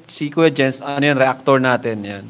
si Kuya Jens, ano yan, reactor natin yan.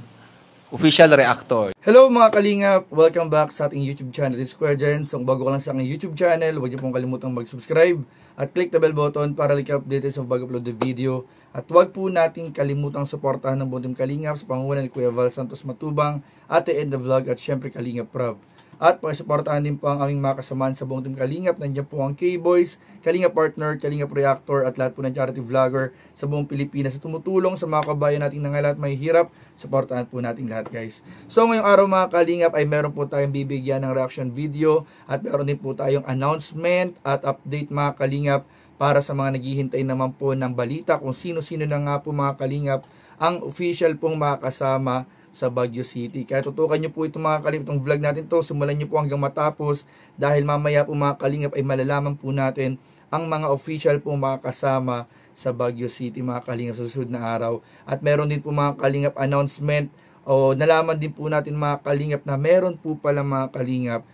Official reactor. Hello mga kalingap! Welcome back sa ating YouTube channel. This is Kuya Jens. Kung bago ka lang sa aking YouTube channel, huwag niyo pong kalimutang mag-subscribe at click the bell button para like update sa pag-upload ng video. At huwag po nating kalimutang suportahan ng buong Kalingap sa pangunguna ni Kuya Val Santos Matubang, Ate Ed the Vlog at syempre Kalingap Prab. At pakisuportahan din po ang aming mga kasamahan sa buong Kalingap. Nandiyan po ang K-Boys, Kalingap Partner, Kalingap Reactor at lahat po ng charity vlogger sa buong Pilipinas na tumutulong sa mga kabayan nating nangalat may hirap. Suportahan po natin lahat guys. So ngayong araw mga Kalingap ay meron po tayong bibigyan ng reaction video at meron din po tayong announcement at update mga Kalingap para sa mga naghihintay naman po ng balita kung sino-sino na nga po mga Kalingap ang official pong makakasama sa Baguio City. Kaya tutukan nyo po itong mga Kalingap, itong vlog natin to, simulan nyo po hanggang matapos dahil mamaya po mga Kalingap ay malalaman po natin ang mga official po makakasama sa Baguio City mga Kalingap sa susunod na araw. At meron din po mga Kalingap announcement o nalaman din po natin mga Kalingap na meron po pala mga Kalingap,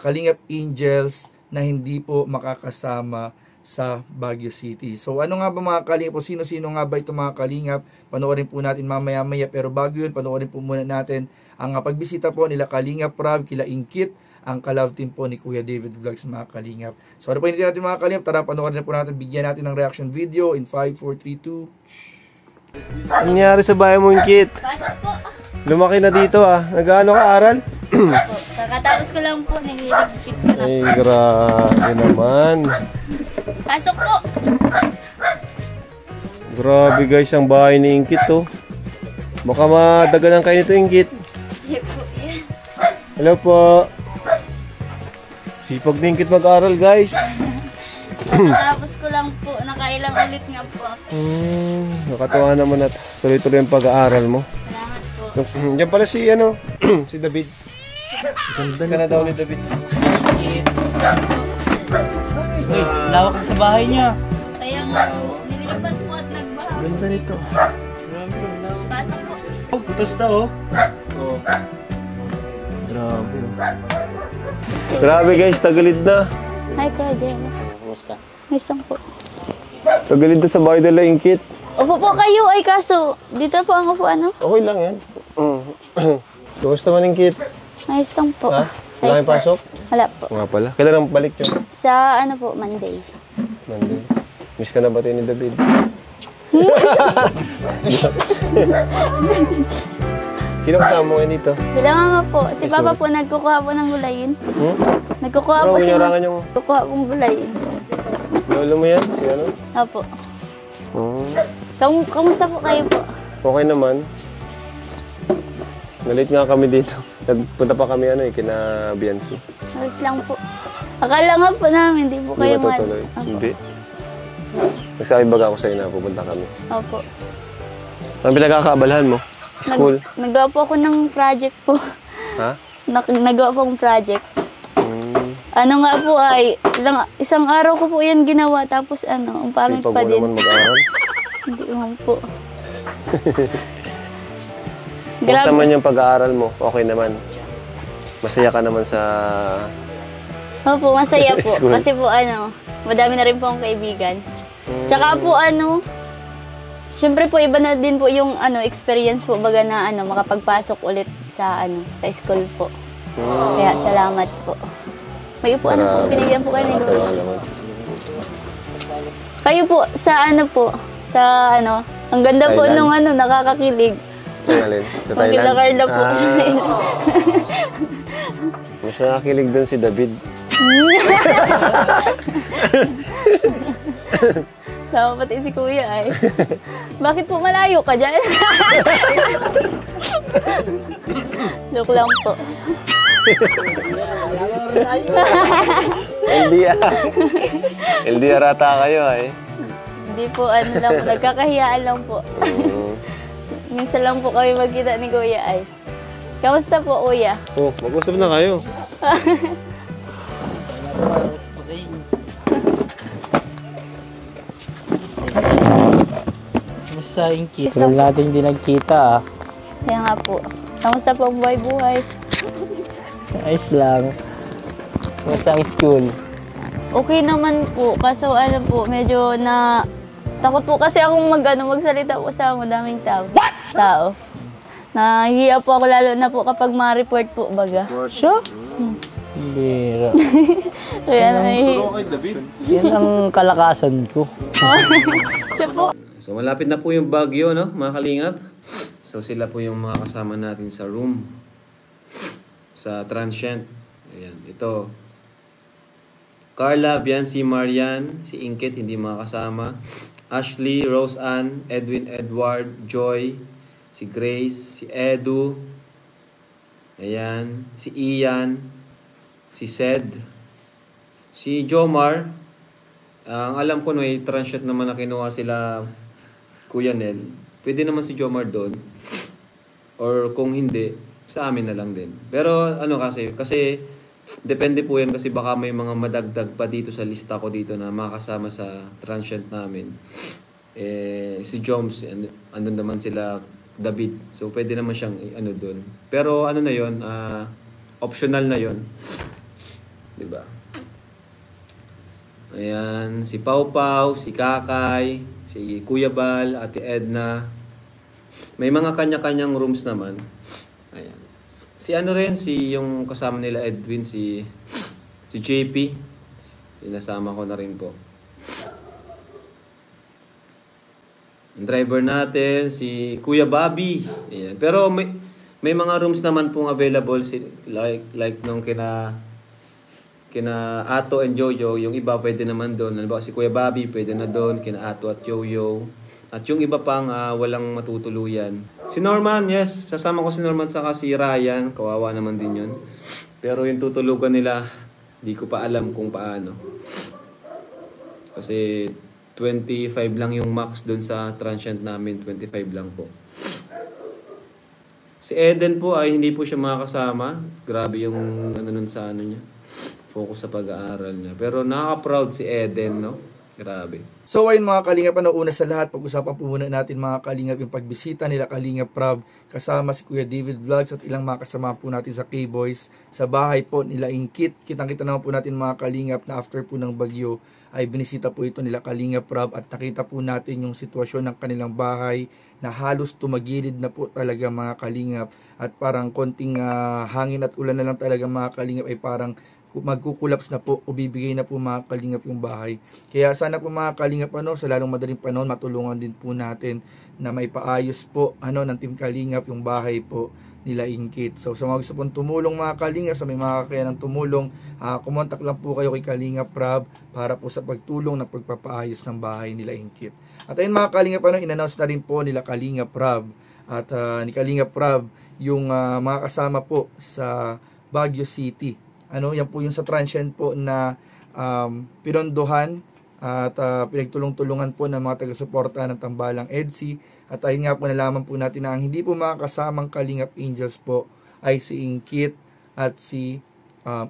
Kalingap Angels na hindi po makakasama sa Baguio City. So ano nga ba mga Kalingap o sino-sino nga ba ito mga Kalingap? Panoorin po natin mamaya-maya, pero bago yun, panoorin po muna natin ang pagbisita po nila Kalingap Prab, kila Ingkit, ang ka-love team po ni Kuya David Vlogs mga Kalingap. So ano po hindi natin mga Kalingap, tara panoorin na po natin, bigyan natin ng reaction video in 5, 4, 3, 2. Ano nangyari sa bahay mo, Ingkit? Pasok po. Lumaki na dito ah. Nag-ano ka aral? Kakatapos ko lang po, nililigpit ko na. Ay, grabe naman. Pasok po. Grabe guys, ang bahay ni Ingkit oh. Baka madaganan kayo nito, Ingkit. Yan po, yan. Hello po. Sipag ni Ingkit mag-aral guys. Kakatapos ko lang po, nakailang ulit nga po ako. Nakatuwa naman at tuloy-tuloy ang pag-aaral mo. Salamat po. Diyan pala si ano, si David. Ganda ka na daw ni David. Uy, lawak na sa bahay niya. Kaya nga po, nililipat po at nagbaha. Ganda nito. Pasok po. Oh, putas na oh. Oh. Grabe. Grabe guys, tagilid na. Hi Kuya Jenna. Kumusta? Nice lang po. Tagilid na sa bahay nila, Ingkit. Upo po kayo, ay kaso, dito po ang upuan, no? Okay lang yan. Kumusta man, Ingkit? Nice lang po. Ha? Wala kayong pasok? Wala po. Nga pala. Kailan ang balik yun? Sa ano po, Monday. Monday. Miss ka na ba tayo ni David? Sino kasama mo ngayon dito? Sila nga po. Si Papa po nagkukuha po ng gulayin. Nagkukuha po si Mama. Yung nagkukuha pong gulayin. lolo mo yan? Si ano? Opo. Kamusta po kayo po? Okay naman. Nalit nga kami dito. Nagpunta pa kami kina Biancy. Alas lang po. Akala nga po namin, hindi po kayo matutuloy? Hindi. Nagsabi baga ako sa'yo na pupunta kami. Opo. Ang pinagkakaabalahan mo? School? Nagawa po ako ng project po. Ha? Nagawa po akong project. Ano nga po ay, isang araw ko po yan ginawa, tapos ang pangit pa din. Sipag mo naman mag-aaral? Hindi naman po. Kumusta man yung pag-aaral mo? Okay naman? Masaya ka naman sa... Opo, masaya po. School. Kasi po madami na rin po akong kaibigan. Tsaka po syempre po iba na din po yung experience po baga na makapagpasok ulit sa sa school po. Kaya salamat po. May upuan po, binigyan po kayo ni Lolo. Kayo po sa ang ganda po nung nakakakilig. Magkilakar na po sa Mas nakakilig dun si David. Tama pati si Kuya ay. Bakit po malayo ka dyan? Joke lang po. LDR ata kayo ay. Hindi po, lang po, nagkakahiyaan lang po. Minsan lang po kami magkita ni Kuya ay. Kamusta po, Kuya? Oh, mag-usap na kayo. Kumusta, Ingkit? Alam natin hindi nagkita ah. Kaya nga po. Kamusta po ang buhay-buhay? Ayos lang. Kumusta ang school? Okay naman po, kaso medyo Takot po kasi akong magsalita po sa madaming tao. Nahihiya po ako lalo na po kapag ma-report po baga. Siya? Bira. Kaya nahihiya. Yan ang kalakasan ko. Siya po. So malapit na po yung Baguio, no, mga kalingap. So sila po yung mga kasama natin sa room. Sa transient. Ayan, ito. Carla, Biancy, Marian, si Inkit, hindi makasama. Ashley, Rose Ann, Edwin, Edward, Joy, si Grace, si Edu, ayan, si Ian, si Sed, si Jomar. Ang alam ko may transient naman na kinuha sila Kuya Nel. Pwede naman si Jomar doon. Or kung hindi, sa amin na lang din. Pero ano kasi depende po yan kasi baka may mga madagdag pa dito sa lista ko dito na makasama sa transient namin. Si Joms, andun naman sila David. So pwede naman siyang ano doon. Pero ano na yon, optional na yon. 'Di ba? Ayan, si Pau Pau, si Kakay, si Kuya Bal, Ate Edna. May mga kanya-kanyang rooms naman. Ayan. Si ano rin, si yung kasama nila Edwin, si JP. Pinasama ko na rin po. Ang driver natin, si Kuya Bobby. Ayan. Pero may mga rooms naman pong available, like nung kina Ato and Jojo, yung iba pwede naman doon. Halimbawa si Kuya Bobby pwede na doon, kina Ato at Jojo. At yung iba pang walang matutuluyan. Si Norman, yes, sasama ko si Norman saka si Ryan, kawawa naman din yun. Pero yung tutulugan nila, di ko pa alam kung paano. Kasi 25 lang yung max doon sa transient namin, 25 lang po. Si Eden po ay hindi po siya makakasama. Grabe yung ano nun sa ano niya. Focus sa pag-aaral niya. Pero nakaka-proud si Eden, no? Grabe. So ayun mga kalingap, una sa lahat, pag-usapan po muna natin mga kalingap yung pagbisita nila Kalingap Prab kasama si Kuya David Vlogs at ilang mga kasama po natin sa K-Boys sa bahay po nila Inkit. Kitang-kita naman po natin mga kalingap na after po ng bagyo ay binisita po ito nila Kalingap Prab at nakita po natin yung sitwasyon ng kanilang bahay na halos tumagilid na po talaga mga kalingap at parang konting hangin at ulan na lang talaga mga kalingap ay parang magkukulaps na po o bibigay na po mga kalingap yung bahay. Kaya sana po mga kalingap sa lalong madaling panahon matulungan din po natin na may paayos po ng Team Kalingap yung bahay po nila Inkit. So sa mga gusto pong tumulong mga kalingap, sa may mga kakayanang tumulong, kumontak lang po kayo kay Kalingap Prab para po sa pagtulong na pagpapaayos ng bahay nila Inkit. At ayun mga kalingap, in-announce na rin po nila Kalingap Prab at ni Kalingap Prab yung mga kasama po sa Baguio City. Yan po yung sa transient po na pinondohan at pinagtulong-tulungan po ng mga taga-suporta ng Tambalang EDSI. At ayun nga po nalaman po natin na ang hindi po makakasamang Kalingap Angels po ay si Inkit at si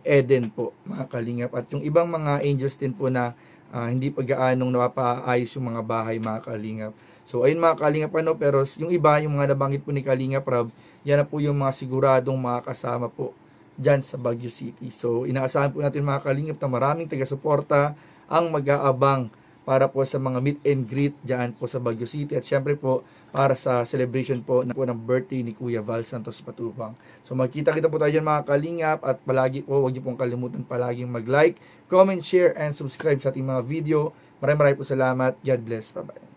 Eden po mga kalingap. At yung ibang mga angels din po na hindi pa gaanong napapaayos yung mga bahay mga kalingap. So ayun mga kalingap pero yung iba, yung mga nabanggit po ni Kalingap Prab, yan na po yung mga siguradong makakasama po dyan sa Baguio City. So, inaasahan po natin mga kalingap na maraming taga-suporta ang mag-aabang para po sa mga meet and greet dyan po sa Baguio City. At syempre po, para sa celebration po ng birthday ni Kuya Val Santos Patubang. So, magkita-kita po tayo dyan mga kalingap at palagi po, huwag niyo pong kalimutan palaging mag-like, comment, share, and subscribe sa ating mga video. Maraming po salamat. God bless. Bye-bye.